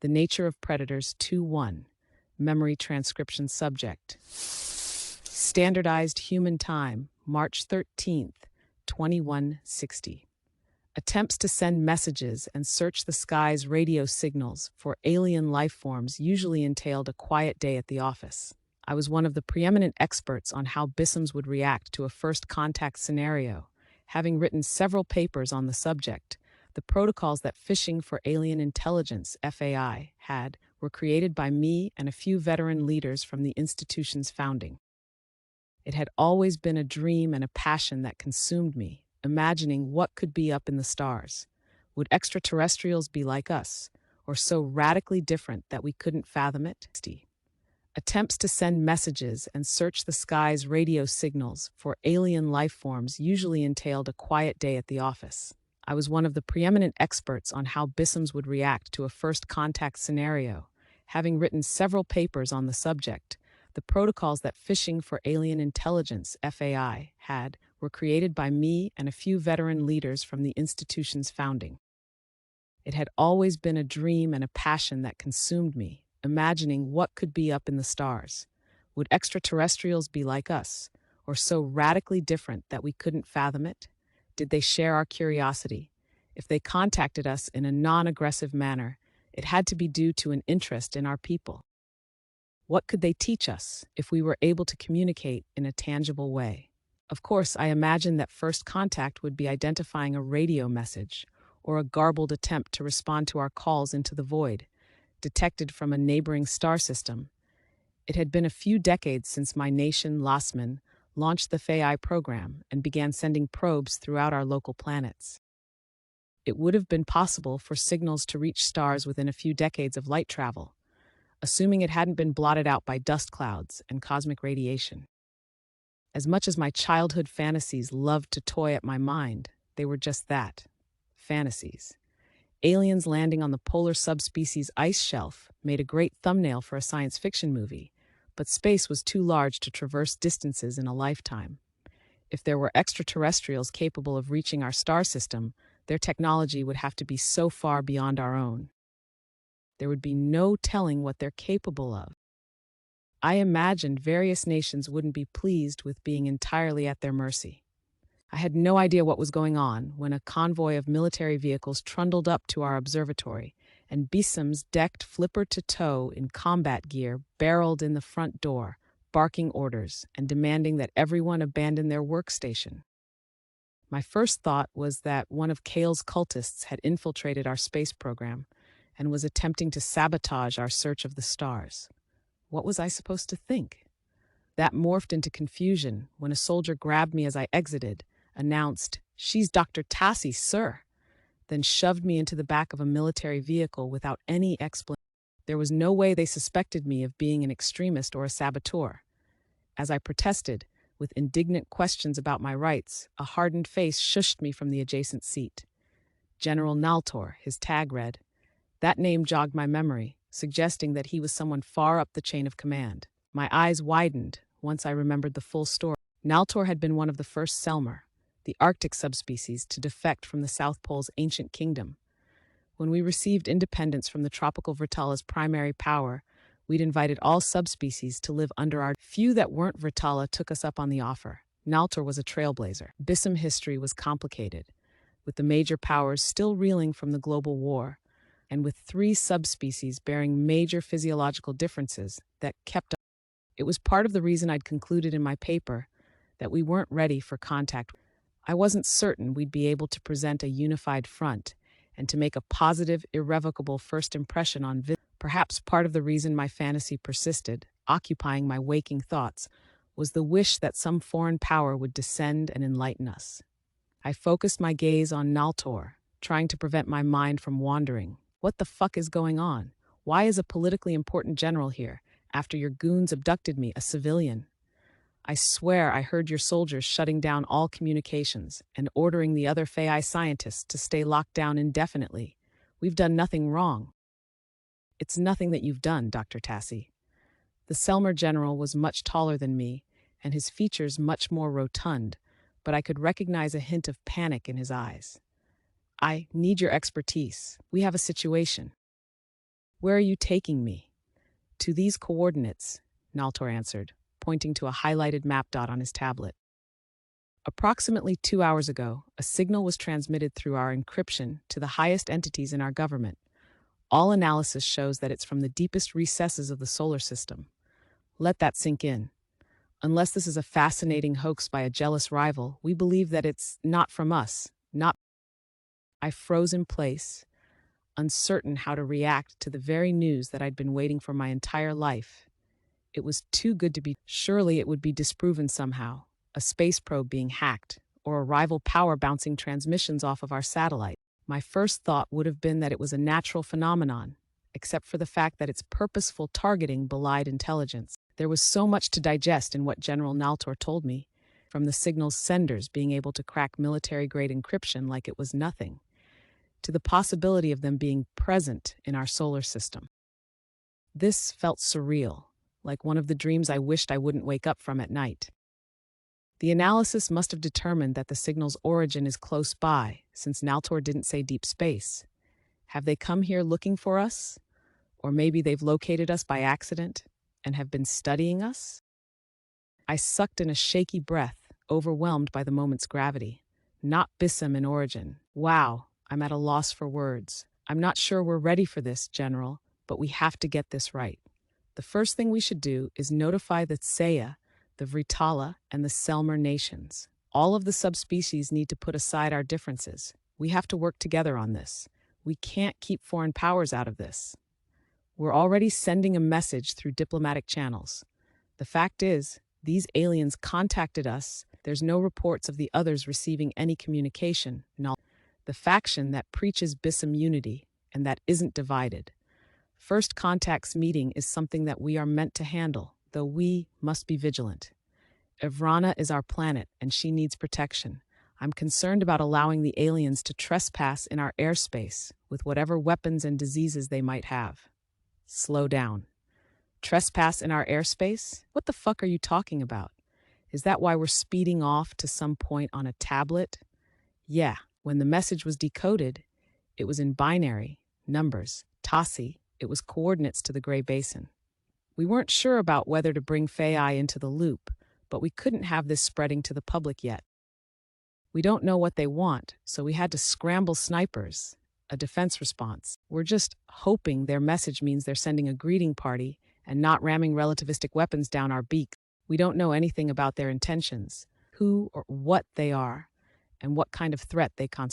The Nature of Predators 2-1, Memory Transcription Subject. Standardized Human Time, March 13th, 2160. Attempts to send messages and search the sky's radio signals for alien life forms usually entailed a quiet day at the office. I was one of the preeminent experts on how BISMs would react to a first contact scenario, having written several papers on the subject. The protocols that Fishing for Alien Intelligence, FAI, had were created by me and a few veteran leaders from the institution's founding. It had always been a dream and a passion that consumed me, imagining what could be up in the stars. Would extraterrestrials be like us, or so radically different that we couldn't fathom it? Attempts to send messages and search the sky's radio signals for alien life forms usually entailed a quiet day at the office. I was one of the preeminent experts on how BISMs would react to a first contact scenario, having written several papers on the subject. The protocols that Fishing for Alien Intelligence, FAI, had were created by me and a few veteran leaders from the institution's founding. It had always been a dream and a passion that consumed me, imagining what could be up in the stars. Would extraterrestrials be like us, or so radically different that we couldn't fathom it? Did they share our curiosity? If they contacted us in a non-aggressive manner, it had to be due to an interest in our people. What could they teach us if we were able to communicate in a tangible way? Of course, I imagined that first contact would be identifying a radio message or a garbled attempt to respond to our calls into the void, detected from a neighboring star system. It had been a few decades since my nation, Lasman, launched the FAI program and began sending probes throughout our local planets. It would have been possible for signals to reach stars within a few decades of light travel, assuming it hadn't been blotted out by dust clouds and cosmic radiation. As much as my childhood fantasies loved to toy at my mind, they were just that, fantasies. Aliens landing on the polar subspecies ice shelf made a great thumbnail for a science fiction movie, but space was too large to traverse distances in a lifetime. If there were extraterrestrials capable of reaching our star system, their technology would have to be so far beyond our own. There would be no telling what they're capable of. I imagined various nations wouldn't be pleased with being entirely at their mercy. I had no idea what was going on when a convoy of military vehicles trundled up to our observatory, and BISMs decked flipper to toe in combat gear barreled in the front door, barking orders and demanding that everyone abandon their workstation. My first thought was that one of Kale's cultists had infiltrated our space program and was attempting to sabotage our search of the stars. What was I supposed to think? That morphed into confusion when a soldier grabbed me as I exited, announced, "She's Dr. Tassie, sir," then shoved me into the back of a military vehicle without any explanation. There was no way they suspected me of being an extremist or a saboteur. As I protested, with indignant questions about my rights, a hardened face shushed me from the adjacent seat. General Naltor, his tag read. That name jogged my memory, suggesting that he was someone far up the chain of command. My eyes widened once I remembered the full story. Naltor had been one of the first Selmer, the Arctic subspecies, to defect from the South Pole's ancient kingdom. When we received independence from the tropical Virtala's primary power, we'd invited all subspecies to live under our... Few that weren't Virtala took us up on the offer. Naltor was a trailblazer. BISM history was complicated, with the major powers still reeling from the global war, and with 3 subspecies bearing major physiological differences that kept up. It was part of the reason I'd concluded in my paper that we weren't ready for contact. I wasn't certain we'd be able to present a unified front and to make a positive, irrevocable first impression on Perhaps part of the reason my fantasy persisted, occupying my waking thoughts, was the wish that some foreign power would descend and enlighten us. I focused my gaze on Naltor, trying to prevent my mind from wandering. What the fuck is going on? Why is a politically important general here, after your goons abducted me, a civilian? I swear I heard your soldiers shutting down all communications and ordering the other FAI scientists to stay locked down indefinitely. We've done nothing wrong. It's nothing that you've done, Dr. Tassie. The Selmer general was much taller than me, and his features much more rotund, but I could recognize a hint of panic in his eyes. I need your expertise. We have a situation. Where are you taking me? To these coordinates, Naltor answered, pointing to a highlighted map dot on his tablet. Approximately 2 hours ago, a signal was transmitted through our encryption to the highest entities in our government. All analysis shows that it's from the deepest recesses of the solar system. Let that sink in. Unless this is a fascinating hoax by a jealous rival, we believe that it's not from us, not. I froze in place, uncertain how to react to the very news that I'd been waiting for my entire life. It was too good to be. Surely it would be disproven somehow. A space probe being hacked, or a rival power bouncing transmissions off of our satellite. My first thought would have been that it was a natural phenomenon, except for the fact that its purposeful targeting belied intelligence. There was so much to digest in what General Naltor told me, from the signal's senders being able to crack military-grade encryption like it was nothing, to the possibility of them being present in our solar system. This felt surreal, like one of the dreams I wished I wouldn't wake up from at night. The analysis must have determined that the signal's origin is close by, since Naltor didn't say deep space. Have they come here looking for us? Or maybe they've located us by accident and have been studying us? I sucked in a shaky breath, overwhelmed by the moment's gravity. Not Bissam in origin. Wow, I'm at a loss for words. I'm not sure we're ready for this, General, but we have to get this right. The first thing we should do is notify the Tsaya, the Vritala, and the Selmer nations. All of the subspecies need to put aside our differences. We have to work together on this. We can't keep foreign powers out of this. We're already sending a message through diplomatic channels. The fact is, these aliens contacted us. There's no reports of the others receiving any communication. The faction that preaches Bissam unity and that isn't divided. First contact's meeting is something that we are meant to handle, though we must be vigilant. Evrana is our planet, and she needs protection. I'm concerned about allowing the aliens to trespass in our airspace with whatever weapons and diseases they might have. Slow down. Trespass in our airspace? What the fuck are you talking about? Is that why we're speeding off to some point on a tablet? Yeah, when the message was decoded, it was in binary, numbers, Tasi. It was coordinates to the Gray Basin. We weren't sure about whether to bring Fai into the loop, but we couldn't have this spreading to the public yet. We don't know what they want, so we had to scramble snipers, a defense response. We're just hoping their message means they're sending a greeting party and not ramming relativistic weapons down our beak. We don't know anything about their intentions, who or what they are, and what kind of threat they constitute.